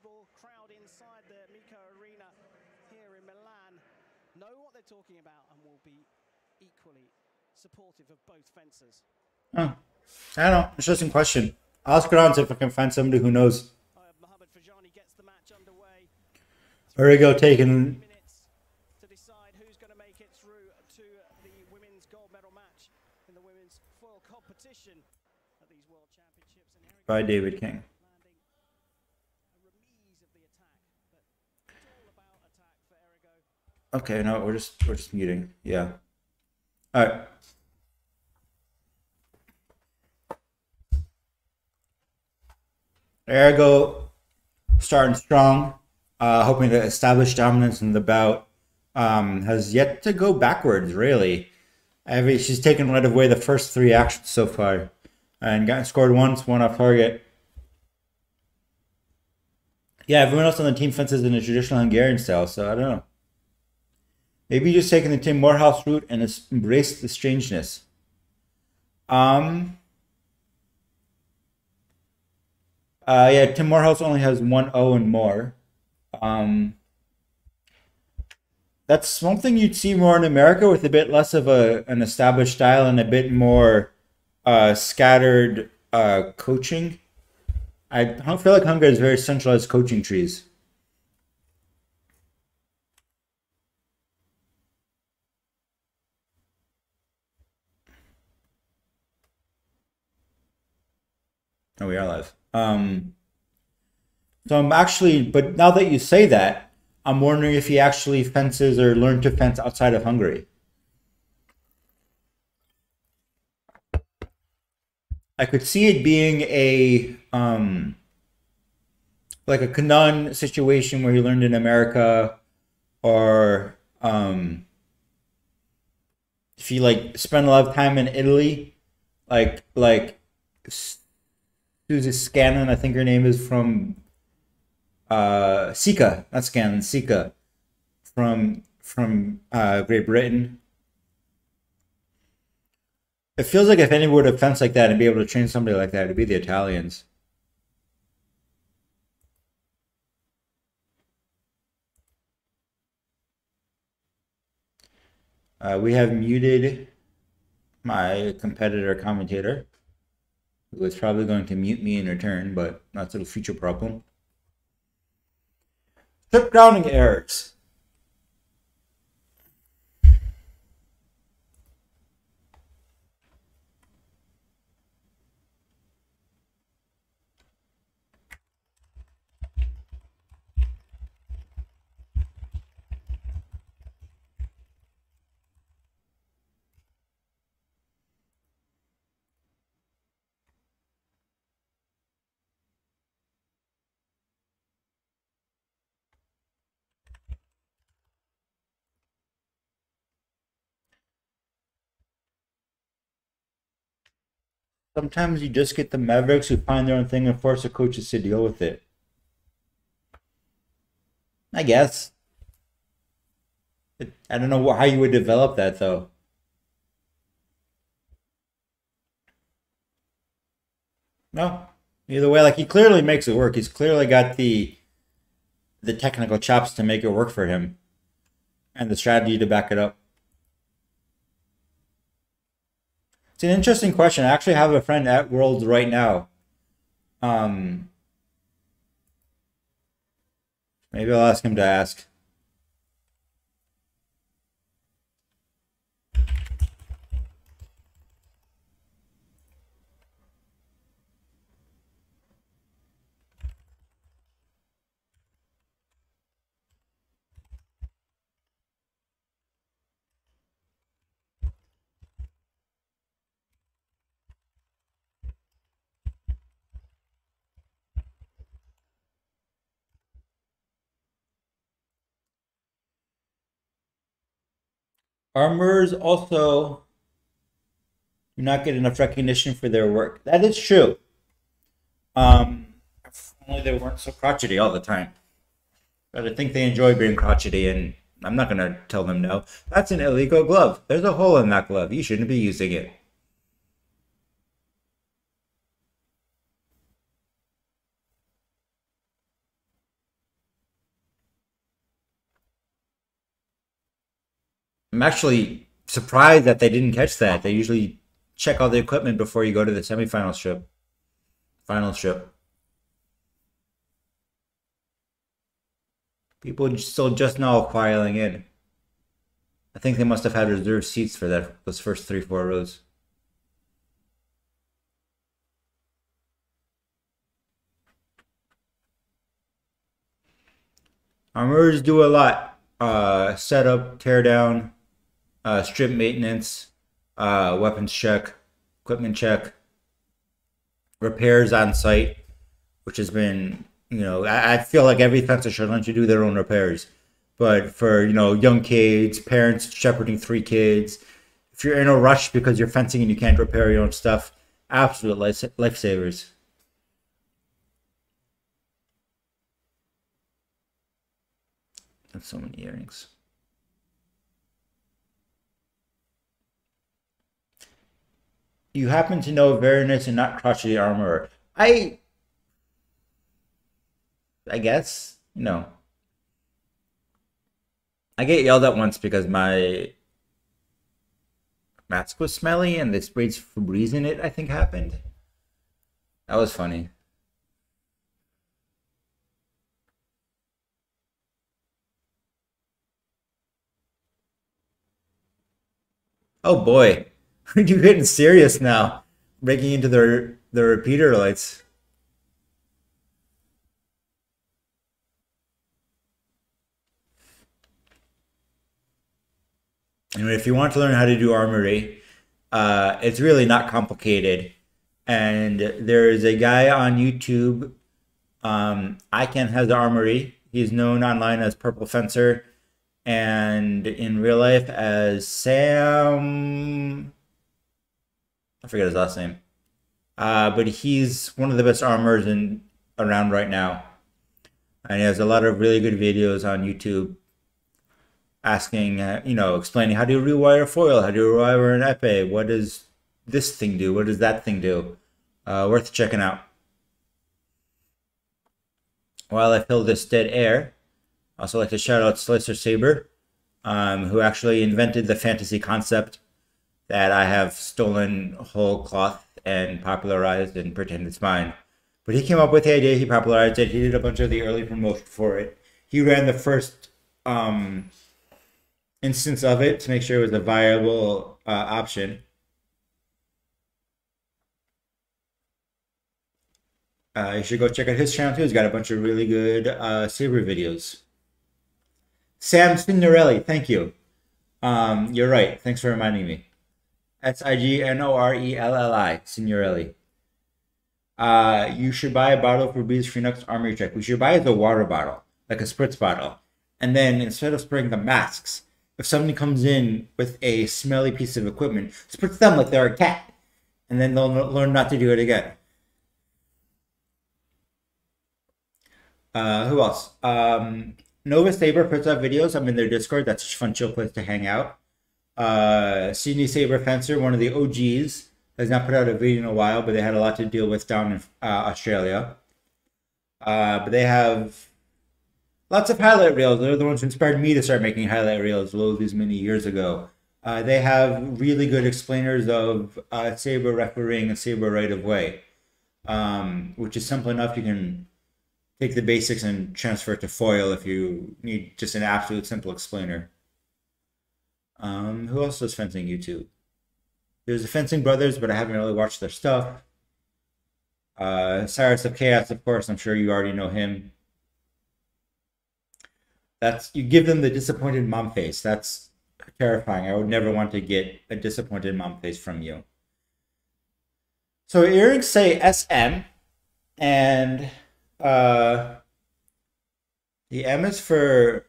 knowledgeable crowd inside the Amico Arena here in Milan know what they're talking about and will be equally supportive of both fencers. Oh, I don't know. Interesting question. I'll ask around if I can find somebody who knows. Mohamed Fajani gets the match underway. There we go, taking... minutes to decide who's going to make it through to the women's gold medal match in the women's foil competition at these World Championships. And by David King. landing a remise of the attack, but it's all about attack for Errigo. Okay, no, we're just muting. Yeah. All right. Ergo starting strong, hoping to establish dominance in the bout. Has yet to go backwards, really. She's taken right away the first 3 actions so far. And scored once, 1 off target. Yeah, everyone else on the team fences in a traditional Hungarian style, so I don't know. Maybe just taking the Tim Morehouse route and embrace the strangeness. Yeah, Tim Morehouse only has 1-0 and more. That's something you'd see more in America with a bit less of an established style and a bit more scattered coaching. I don't feel like Hungary has very centralized coaching trees. Oh, we are live. So I'm actually, but now that you say that, I'm wondering if he actually fences or learned to fence outside of Hungary. I could see it being a like a Kanan situation where he learned in America, or if he like spent a lot of time in Italy, like Susie Scanlon, I think her name is, from Sika, not Scanlon, Sika, from Great Britain. It feels like if anyone would have fenced like that and be able to train somebody like that, it'd be the Italians. We have muted my competitor commentator, who is probably going to mute me in return, but that's a future problem. Trip grounding errors. Sometimes you just get the Mavericks who find their own thing and force the coaches to deal with it. I guess. I don't know how you would develop that, though. No. Either way, like, he clearly makes it work. He's clearly got the technical chops to make it work for him. And the strategy to back it up. It's an interesting question. I actually have a friend at Worlds right now. Maybe I'll ask him to ask. Armors also do not get enough recognition for their work. That is true. If only they weren't so crotchety all the time. But I think they enjoy being crotchety, and I'm not going to tell them no. That's an illegal glove. There's a hole in that glove. You shouldn't be using it. I'm actually surprised that they didn't catch that. They usually check all the equipment before you go to the semifinal strip. Final strip. People still just now filing in. I think they must have had reserved seats for those first 3-4 rows. Armorers do a lot. Setup, teardown, strip maintenance, weapons check, equipment check, repairs on site, which has been, I feel like every fencer should learn to do their own repairs. But for, young kids, parents shepherding 3 kids, if you're in a rush because you're fencing and you can't repair your own stuff, absolute lifesavers. That's so many earrings. You happen to know very nice and not crotchety armor. I guess, I get yelled at once because my mask was smelly and they sprayed Febreze in it, I think happened. That was funny. Oh boy, you're getting serious now. Breaking into the repeater lights. And if you want to learn how to do armory, it's really not complicated. And there's a guy on YouTube, Ican has the armory. He's known online as Purple Fencer, and in real life as Sam. I forget his last name. But he's one of the best armorers around right now. And he has a lot of really good videos on YouTube asking, explaining how do you rewire foil, how do you rewire an epee, what does this thing do, what does that thing do. Worth checking out. While I fill this dead air, I also like to shout out Slicer Saber, who actually invented the fantasy concept that I have stolen whole cloth and popularized and pretend it's mine. But he came up with the idea, he popularized it, he did a bunch of the early promotion for it. He ran the first instance of it to make sure it was a viable option. You should go check out his channel too. He's got a bunch of really good Saber videos. Sam Signorelli, thank you. You're right. Thanks for reminding me. Signorelli, Signorelli. You should buy a bottle for Febreze Phoenix Armory Check. We should buy it as a water bottle, like a spritz bottle. And then instead of spraying the masks, if somebody comes in with a smelly piece of equipment, spritz them like they're a cat. And then they'll learn not to do it again. Who else? Nova Saber puts up videos. I'm in their Discord. That's a fun, chill place to hang out. Sydney Saber Fencer, one of the OGs, has not put out a video in a while, but they had a lot to deal with down in Australia. But they have lots of highlight reels. They're the ones who inspired me to start making highlight reels these many years ago. They have really good explainers of Saber refereeing and Saber right of way, which is simple enough. You can take the basics and transfer it to foil if you need just an absolute simple explainer. Who else does fencing YouTube? There's the Fencing Brothers, but I haven't really watched their stuff. Cyrus of Chaos, of course, I'm sure you already know him. You give them the disappointed mom face. That's terrifying. I would never want to get a disappointed mom face from you. So earrings say SM, and the M is for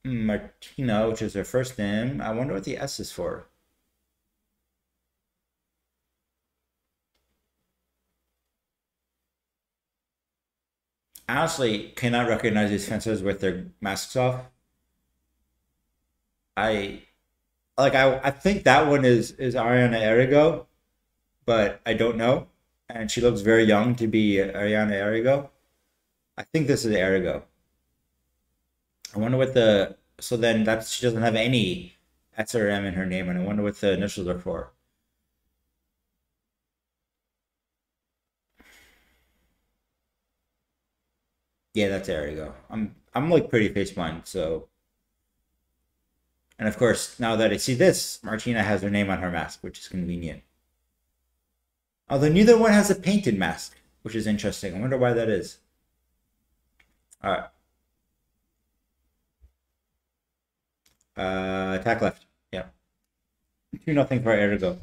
Martina, which is her first name. I wonder what the S is for. I honestly cannot recognize these fencers with their masks off. I think that one is Ariana Arrigo, but I don't know. And she looks very young to be Ariana Arrigo. I think this is Arrigo. I wonder what so then she doesn't have any S or M in her name, and I wonder what the initials are for. Yeah, there you go. I'm like pretty face blind, so. And of course, now that I see this, Martina has her name on her mask, which is convenient. Although neither one has a painted mask, which is interesting. I wonder why that is. All right. Attack left. Yeah. 2-0 for Ergo.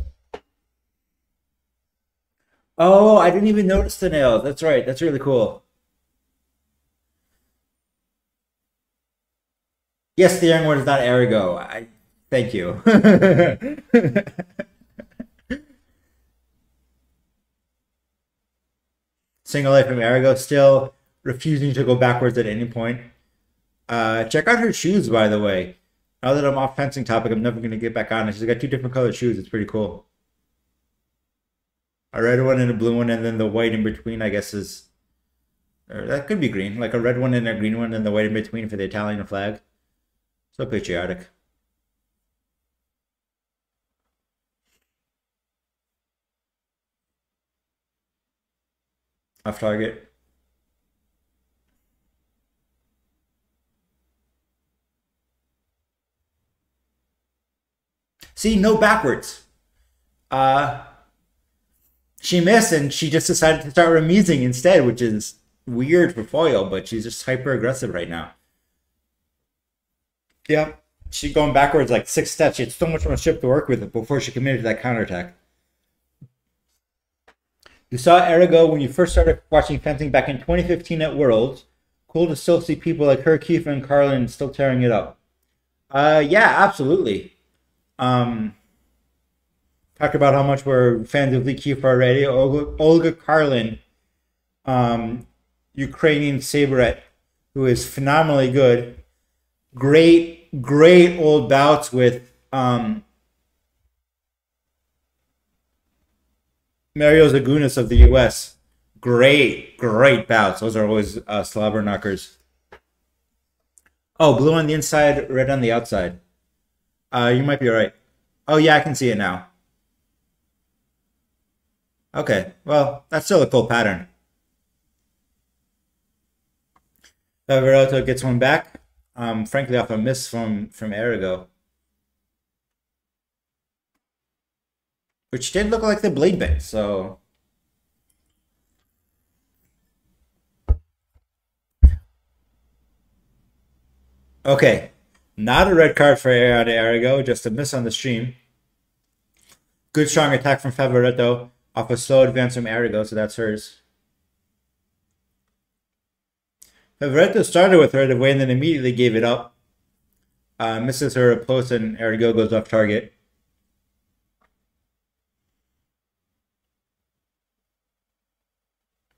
Oh, I didn't even notice the nails. That's right. That's really cool. Yes, the young one is not Ergo. Thank you. Single life from Ergo, still refusing to go backwards at any point. Check out her shoes, by the way. Now that I'm off fencing topic, I'm never going to get back on it. She's got two different colored shoes. It's pretty cool. A red one and a blue one, and then the white in between, I guess, is... Or that could be green. Like a red one and a green one, and the white in between for the Italian flag. So patriotic. Off target. See, no backwards. She missed and she just decided to start remising instead, which is weird for foil, but she's just hyper aggressive right now. Yeah, she's going backwards like 6 steps. She had so much more ship to work with before she committed to that counterattack. You saw Ergo when you first started watching fencing back in 2015 at Worlds. Cool to still see people like her, Kiefer, and Carlin still tearing it up. Yeah, absolutely. Talked about how much we're fans of Lee Kiefer already. Olga Karlin, Ukrainian sabrette, who is phenomenally good. Great old bouts with Mario Zagunis of the U.S. Great bouts. Those are always slobber knockers. Oh, blue on the inside, red on the outside. You might be right. Oh, yeah, I can see it now. Okay, well, that's still a cool pattern. Favaretto gets one back. Frankly, off a miss from Ergo. Which did look like the blade bit, so... Okay, not a red card for Ergo, just a miss on the stream. Good strong attack from Favaretto off a slow advance from Ergo, so that's hers. Favaretto started with her away and then immediately gave it up. Misses her post and Ergo goes off target.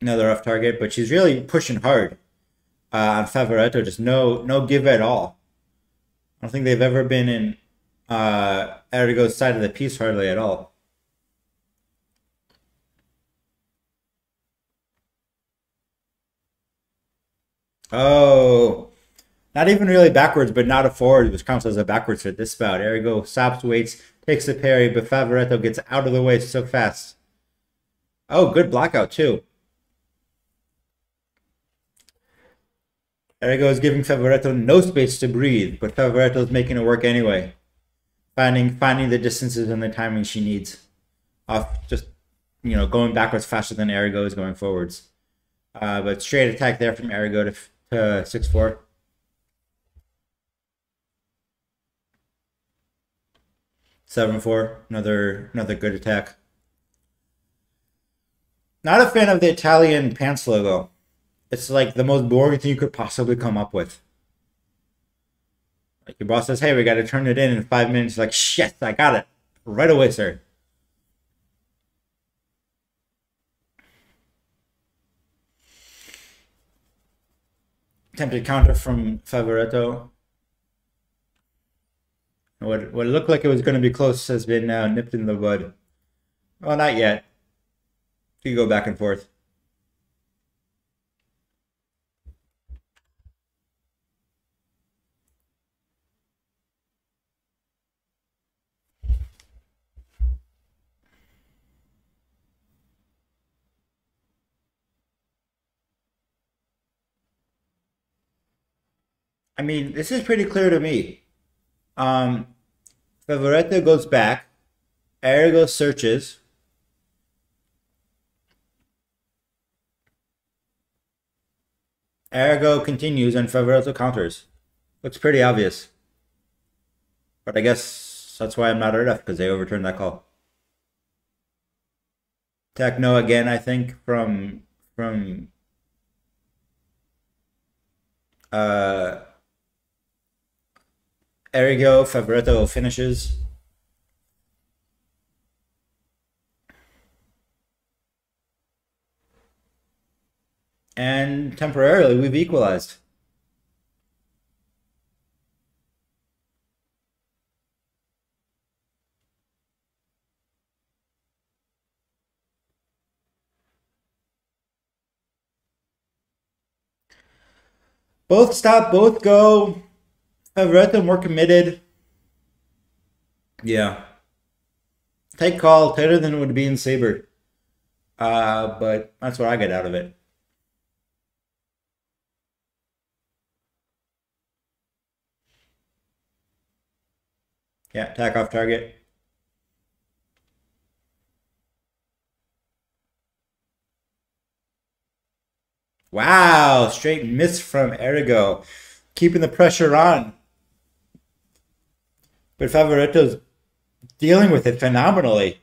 Another off target, but she's really pushing hard on Favaretto. Just no give at all. I don't think they've ever been in Ergo's side of the piece hardly at all. Oh, not even really backwards, but not a forward, which counts as a backwards for this bout. Ergo stops, waits, takes the parry, but Favaretto gets out of the way so fast. Oh, good blockout too. Ergo is giving Favaretto no space to breathe, but Favaretto is making it work anyway. Finding the distances and the timing she needs. Off just, going backwards faster than Ergo is going forwards. But straight attack there from Ergo to 6-4. 7-4. Another good attack. Not a fan of the Italian pants logo. It's like the most boring thing you could possibly come up with. Like your boss says, hey, we got to turn it in 5 minutes. Like, shit, I got it. Right away, sir. Attempted counter from Favaretto. What looked like it was going to be close has been nipped in the bud. Well, not yet. You go back and forth. I mean, this is pretty clear to me. Favoretto goes back. Arago searches. Arago continues and Favoretto counters. Looks pretty obvious. But I guess that's why I'm not RF, because they overturned that call. Techno again, I think, from Arago. Favoretto finishes. And temporarily, we've equalized. Both stop, both go. Favoretto more committed. Yeah. Tight call, tighter than it would be in Sabre. But that's what I get out of it. Yeah, attack off target. Wow, straight miss from Arago. Keeping the pressure on. But Favoretto's dealing with it phenomenally.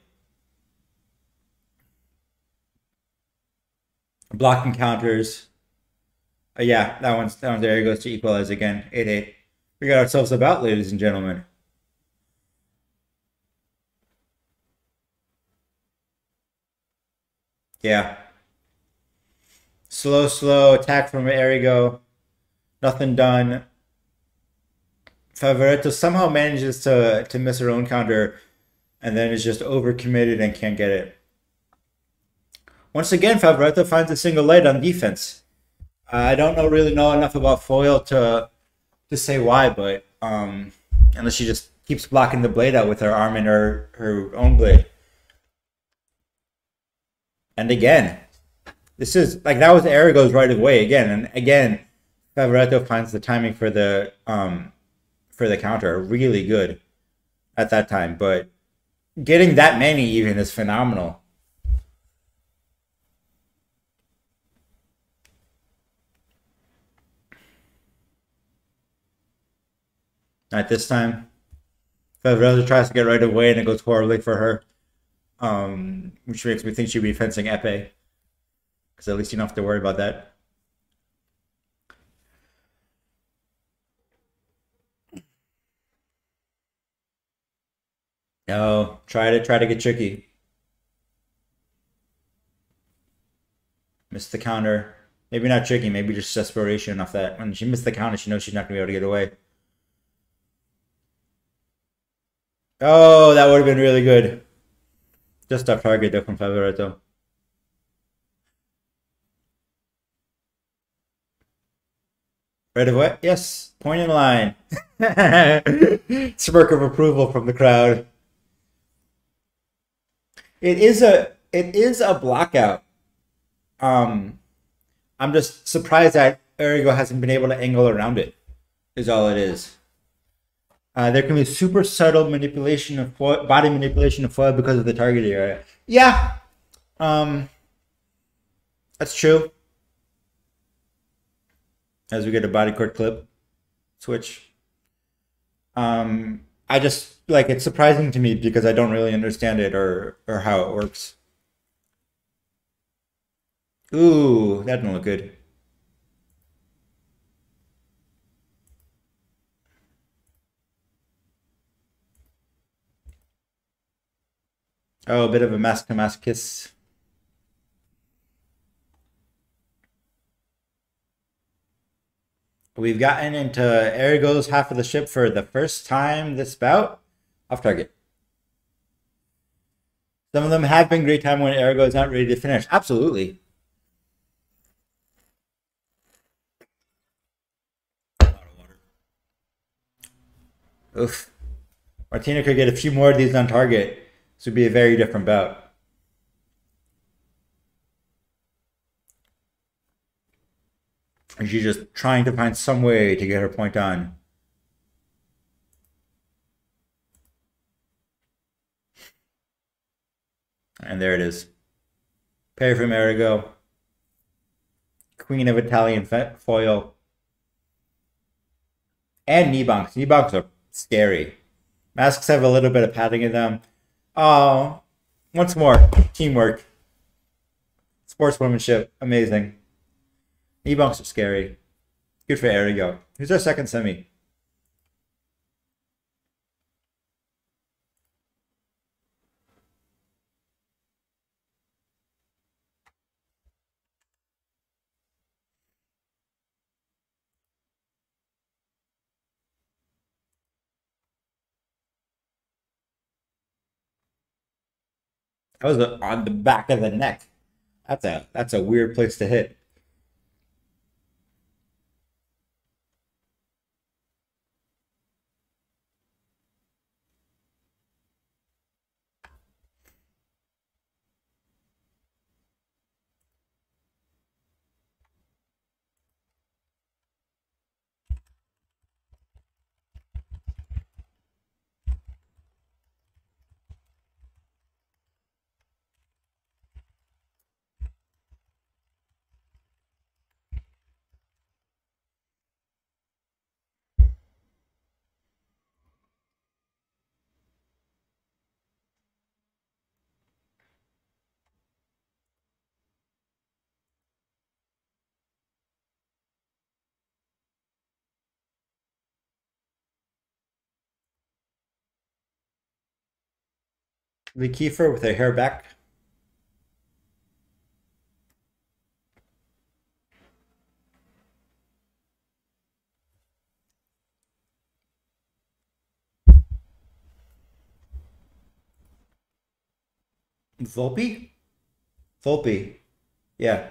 Blocking counters. Yeah, that one's there. He goes to equalize again. 8-8. We got ourselves a bout, ladies and gentlemen. Yeah. Slow attack from Arago. Nothing done. Favoretto somehow manages to miss her own counter and then is just overcommitted and can't get it. Once again, Favoretto finds a single light on defense. I don't really know enough about foil to say why, but unless she just keeps blocking the blade out with her arm and her own blade. And again, this is like that was Arago's right of way again, and again, Favoretto finds the timing for the counter really good at that time, but getting that many even is phenomenal. Not this time. Favoretto tries to get right away and it goes horribly for her. Which makes me think she'd be fencing épée. Because at least you don't have to worry about that. No, try to get tricky. Missed the counter. Maybe not tricky, maybe just desperation off that. When she missed the counter, she knows she's not gonna be able to get away. Oh, that would have been really good. Just off target though from Favoretto. Right of what? Yes. Point in line. Smirk of approval from the crowd. It is a blockout. I'm just surprised that Arago hasn't been able to angle around it. Is all it is. There can be super subtle manipulation of foil, body manipulation of foil because of the target area. Yeah, that's true. As we get a body court clip switch, I just like it's surprising to me because I don't really understand it or how it works. Ooh, that didn't look good. Oh, a bit of a mask-to-mask kiss. We've gotten into Arago's half of the ship for the first time this bout. Off target. Some of them have been great time when Arago is not ready to finish. Absolutely. Oof. Martina could get a few more of these on target. This would be a very different bout. And she's just trying to find some way to get her point on. And there it is. Parry from Arago. Queen of Italian foil. And knee bonks. Knee bonks are scary. Masks have a little bit of padding in them. Oh, once more, teamwork. Sportswomanship, amazing. Knee bonks are scary. Good for Arago. Who's our second semi? That was on the back of the neck. That's a weird place to hit. Lee Kiefer with her hair back. Volpe? Volpe. Yeah.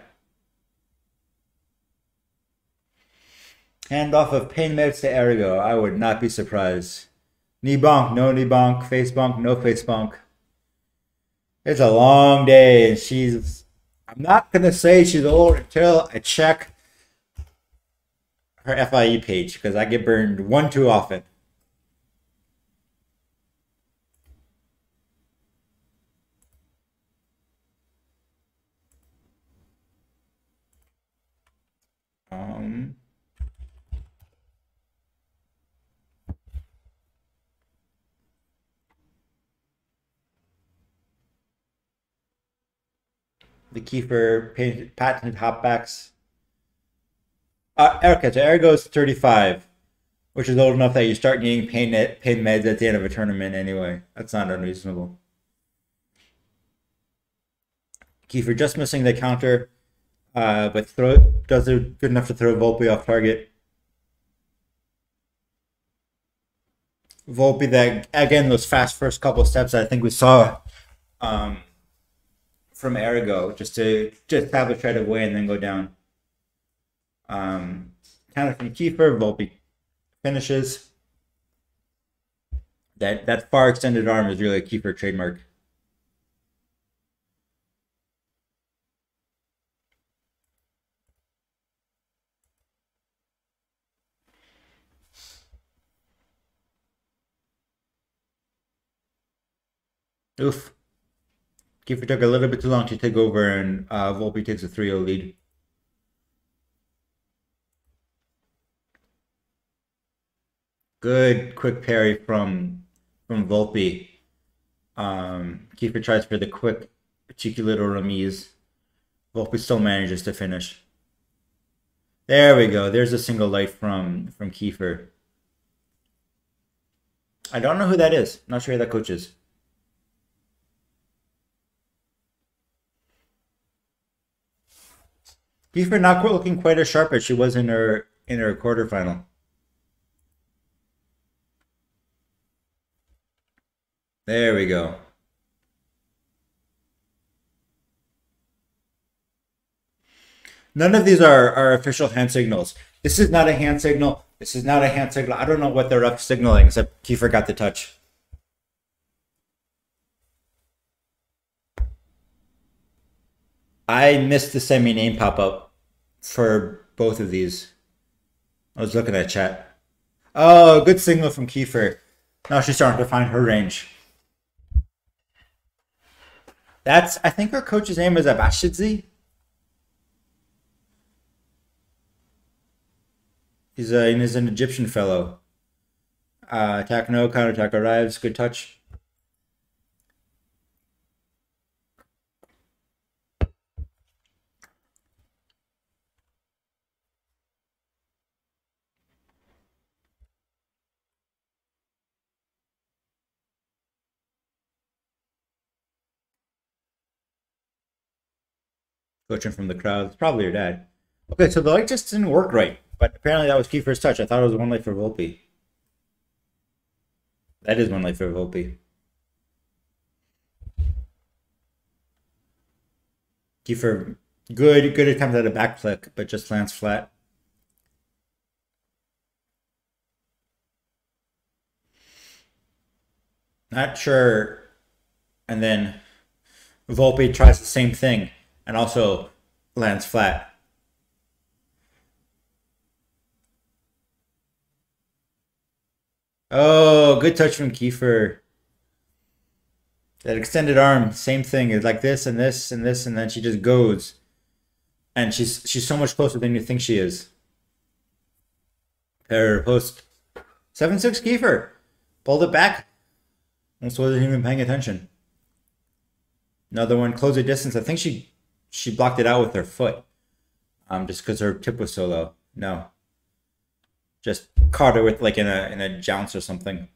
Hand off of pain meds to Arago. I would not be surprised. Knee bonk, no knee bonk. Face bonk, no face bonk. It's a long day, and I'm not going to say she's old until I check her FIE page, because I get burned one too often. The Kiefer patented hopbacks. Okay, so Arago's 35, which is old enough that you start needing pain meds at the end of a tournament anyway. That's not unreasonable. Kiefer just missing the counter, but does it good enough to throw Volpe off target. Volpe, that again, those fast first couple steps I think we saw from Arago, just to establish right away and then go down. Counter from Kiefer, Volpe finishes. That far extended arm is really a Kiefer trademark. Oof. Kiefer took a little bit too long to take over, and Volpe takes a 3-0 lead. Good quick parry from Volpe. Kiefer tries for the quick, cheeky little remise. Volpe still manages to finish. There we go. There's a single light from Kiefer. I don't know who that is. Not sure who that coach is. Kiefer not looking quite as sharp as she was in her quarterfinal. There we go. None of these are official hand signals. This is not a hand signal. This is not a hand signal. I don't know what they're up signaling, except Kiefer got the touch. I missed the semi name pop up for both of these. I was looking at chat. Oh, good signal from Kiefer. Now she's starting to find her range. I think her coach's name is Abashidze. He's an Egyptian fellow. Attack no, counter attack arrives. Good touch. Coaching from the crowd. It's probably your dad. Okay, so the light just didn't work right. But apparently that was Kiefer's touch. I thought it was one light for Volpe. That is one light for Volpe. Kiefer, good attempt at a back flick, but just lands flat. Not sure. And then Volpe tries the same thing and also lands flat. Oh, good touch from Kiefer. That extended arm, same thing. It's like this and this and this, and then she just goes. And she's so much closer than you think she is. Pair post. 7-6 Kiefer. Pulled it back. Almost wasn't even paying attention. Another one, close the distance. I think she blocked it out with her foot. Just because her tip was so low. No. Just caught her with like in a jounce or something.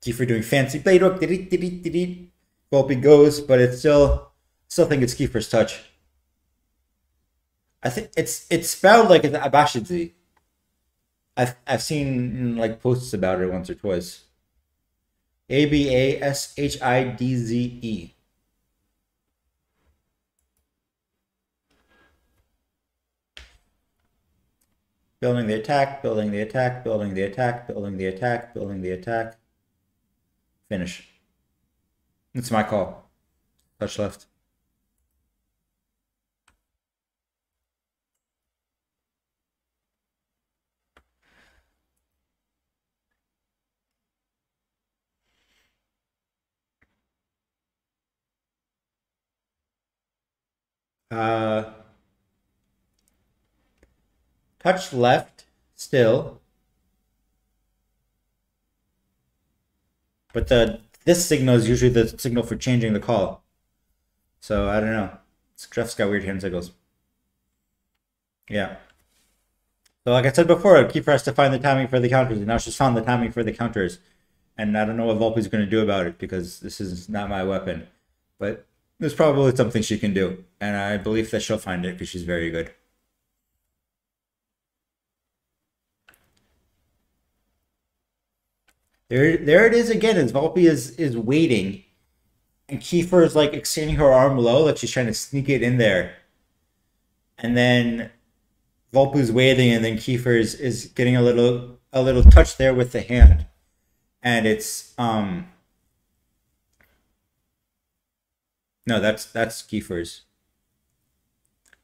Kiefer doing fancy blade hook. Volpe goes, but it's still think it's Kiefer's touch. I think it's spelled like it's Abashidze. I've seen like posts about it once or twice. Abashidze. Building the attack, building the attack, building the attack, building the attack, building the attack. Finish. It's my call. Touch left. Touch left still. But this signal is usually the signal for changing the call. So I don't know. Jeff's got weird hand signals. Yeah. So like I said before, Kiefer has to find the timing for the counters, and now she's found the timing for the counters. And I don't know what Volpe's going to do about it because this is not my weapon. But there's probably something she can do. And I believe that she'll find it because she's very good. There it is again. As Volpe is waiting, and Kiefer is like extending her arm low, like she's trying to sneak it in there. And then Volpe's waiting, and then Kiefer is getting a little touch there with the hand, and it's no, that's Kiefer's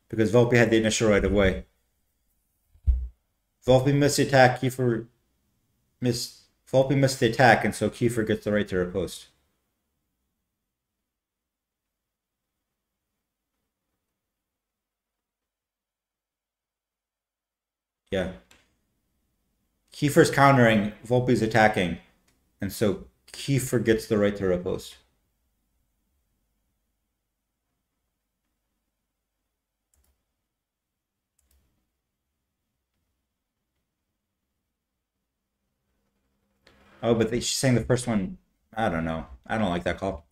because Volpe had the initial right of way. Volpe missed the attack. Volpe missed the attack, and so Kiefer gets the right to riposte. Yeah. Kiefer's countering, Volpe's attacking, and so Kiefer gets the right to riposte. Oh, but she's saying the first one, I don't know. I don't like that call.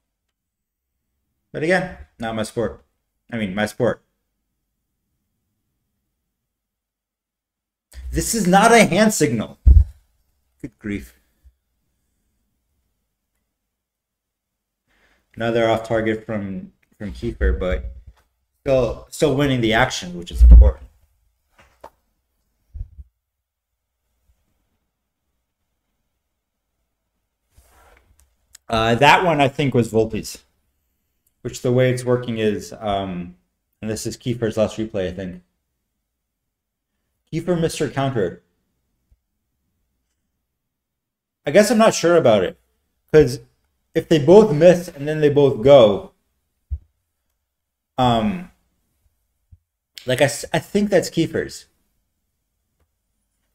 But again, not my sport. I mean, my sport. This is not a hand signal. Good grief. Another off target from Kiefer, but still winning the action, which is important. That one I think was Volpe's. which the way it's working is, and this is Kiefer's last replay, I think. Kiefer missed her counter. I guess I'm not sure about it, because if they both miss and then they both go, like I think that's Kiefer's.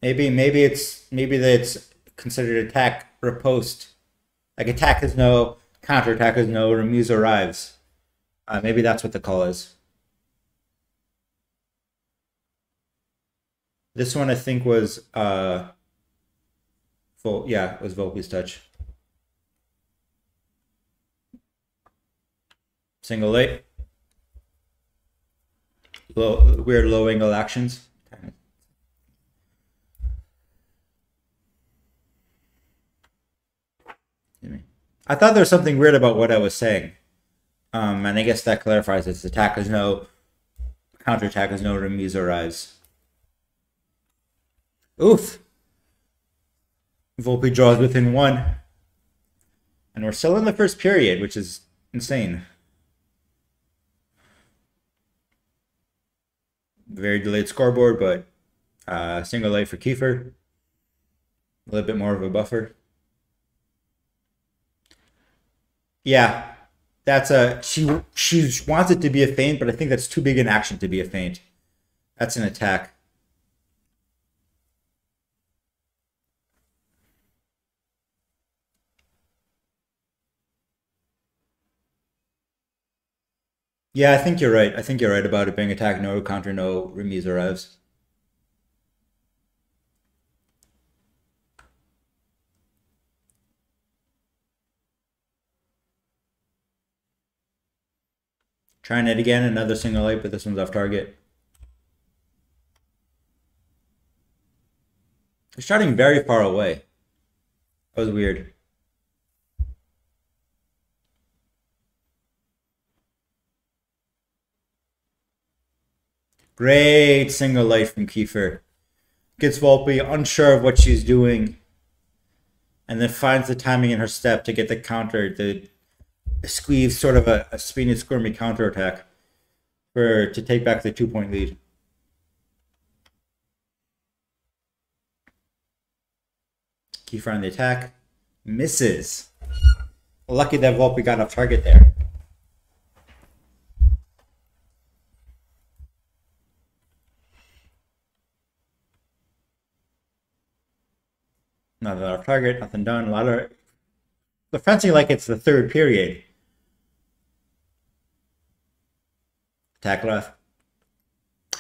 Maybe that's considered attack riposte. Like attack is no, counter attack is no, remise arrives. Maybe that's what the call is. This one I think was full. Yeah, it was Volpe's touch. Single late. Weird low angle actions. I thought there was something weird about what I was saying. And I guess that clarifies it. Attack is no, counterattack is no, remise arrives. Oof. Volpe draws within one. And we're still in the first period, which is insane. Very delayed scoreboard, but single late for Kiefer. A little bit more of a buffer. Yeah, that's she wants it to be a feint, but I think that's too big an action to be a feint. That's an attack. Yeah, I think you're right. I think you're right about it being attack no, counter no, remise arrives. Trying it again, another single late, but this one's off target. They're starting very far away. That was weird. Great single late from Kiefer. Gets Volpe unsure of what she's doing. And then finds the timing in her step to get the counter, the squeeze, sort of a spinny, squirmy counterattack to take back the 2-point lead. Kiefer on the attack. Misses. Lucky that Volpe got off target there. Nothing off target, nothing done. A lot of the fencing like it's the third period. Attack left.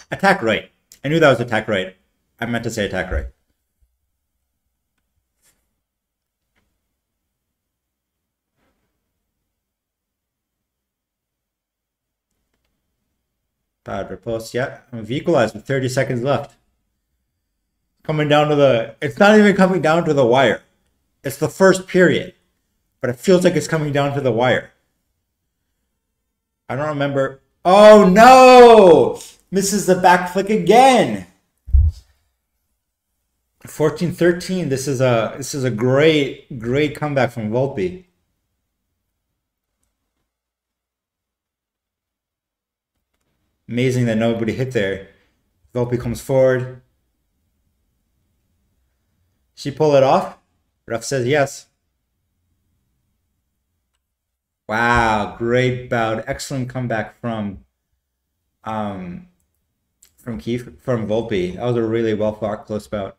Attack right. I knew that was attack right. I meant to say attack right. Bad riposte. Yeah, we've equalized with 30 seconds left. Coming down to the... It's not even coming down to the wire. It's the first period. But it feels like it's coming down to the wire. I don't remember... Oh, no! Misses the back flick again. 14-13. This is a great comeback from Volpe. Amazing that nobody hit there. Volpe comes forward. She pull it off? Ref says yes. Wow, great bout. Excellent comeback from Volpe. That was a really well fought close bout.